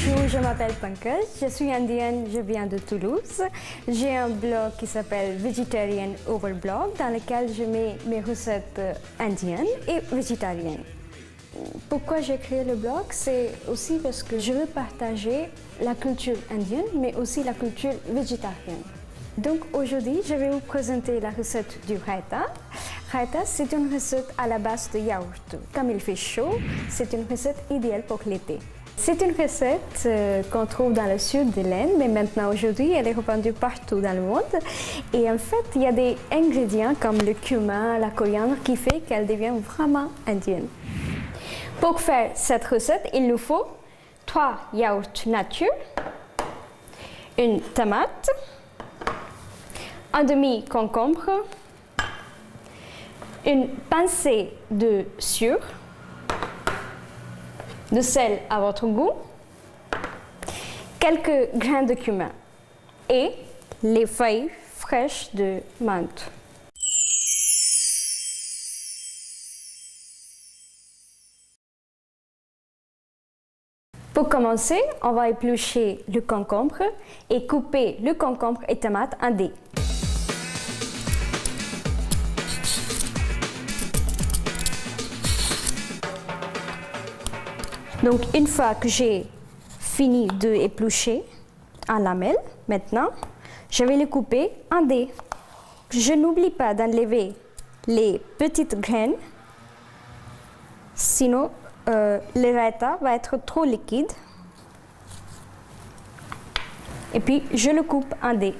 Bonjour, je m'appelle Pankaj, je suis indienne, je viens de Toulouse. J'ai un blog qui s'appelle Vegetarian Overblog dans lequel je mets mes recettes indiennes et végétariennes. Pourquoi j'ai créé le blog? C'est aussi parce que je veux partager la culture indienne mais aussi la culture végétarienne. Donc aujourd'hui, je vais vous présenter la recette du raita. Raita, c'est une recette à la base de yaourt. Comme il fait chaud, c'est une recette idéale pour l'été. C'est une recette qu'on trouve dans le sud de l'Inde, mais maintenant aujourd'hui, elle est répandue partout dans le monde. Et en fait, il y a des ingrédients comme le cumin, la coriandre qui fait qu'elle devient vraiment indienne. Pour faire cette recette, il nous faut 3 yaourts nature, une tomate, un demi-concombre, une pincée de sucre, de sel à votre goût, quelques grains de cumin et les feuilles fraîches de menthe. Pour commencer, on va éplucher le concombre et couper le concombre et tomate en dés. Donc, une fois que j'ai fini de éplucher en lamelles, maintenant, je vais le couper en dés. Je n'oublie pas d'enlever les petites graines, sinon le raita va être trop liquide. Et puis, je le coupe en dés.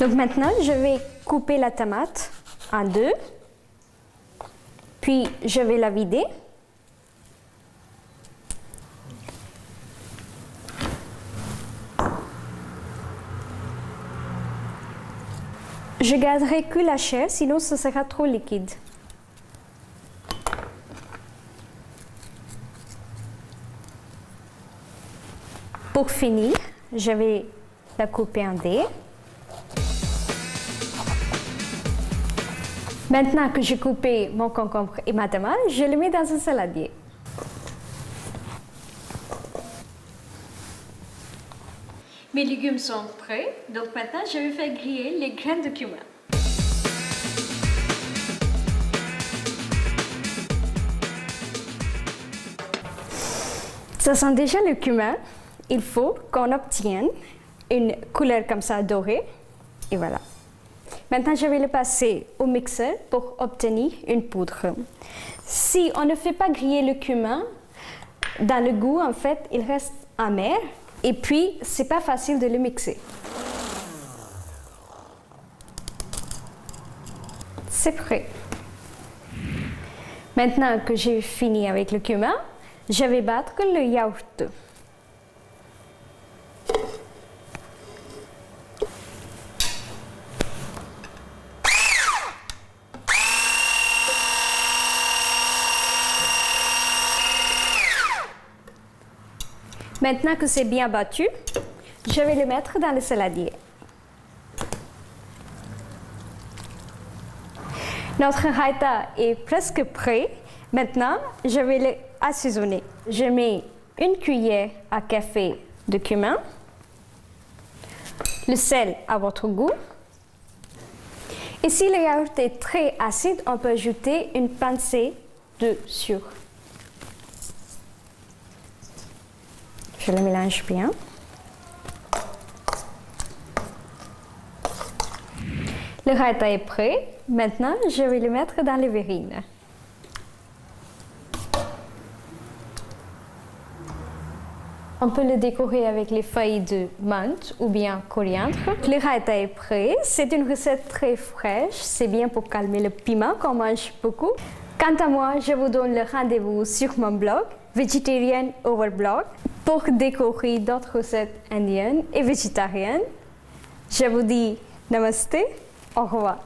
Donc maintenant, je vais couper la tomate en deux, puis je vais la vider. Je garderai que la chair, sinon ce sera trop liquide. Pour finir, je vais la couper en dés. Maintenant que j'ai coupé mon concombre et ma tomate, je le mets dans un saladier. Mes légumes sont prêts, donc maintenant je vais faire griller les graines de cumin. Ça sent déjà le cumin. Il faut qu'on obtienne une couleur comme ça dorée. Et voilà. Maintenant, je vais le passer au mixeur pour obtenir une poudre. Si on ne fait pas griller le cumin, dans le goût, en fait, il reste amer et puis, c'est pas facile de le mixer. C'est prêt. Maintenant que j'ai fini avec le cumin, je vais battre le yaourt. Maintenant que c'est bien battu, je vais le mettre dans le saladier. Notre raita est presque prêt. Maintenant, je vais l'assaisonner. Je mets une cuillère à café de cumin, le sel à votre goût. Et si le yaourt est très acide, on peut ajouter une pincée de sucre. Je le mélange bien. Le raita est prêt. Maintenant, je vais le mettre dans les verrines. On peut le décorer avec les feuilles de menthe ou bien coriandre. Le raita est prêt. C'est une recette très fraîche. C'est bien pour calmer le piment qu'on mange beaucoup. Quant à moi, je vous donne le rendez-vous sur mon blog, Vegetarian Overblog, pour découvrir d'autres recettes indiennes et végétariennes. Je vous dis namaste, au revoir.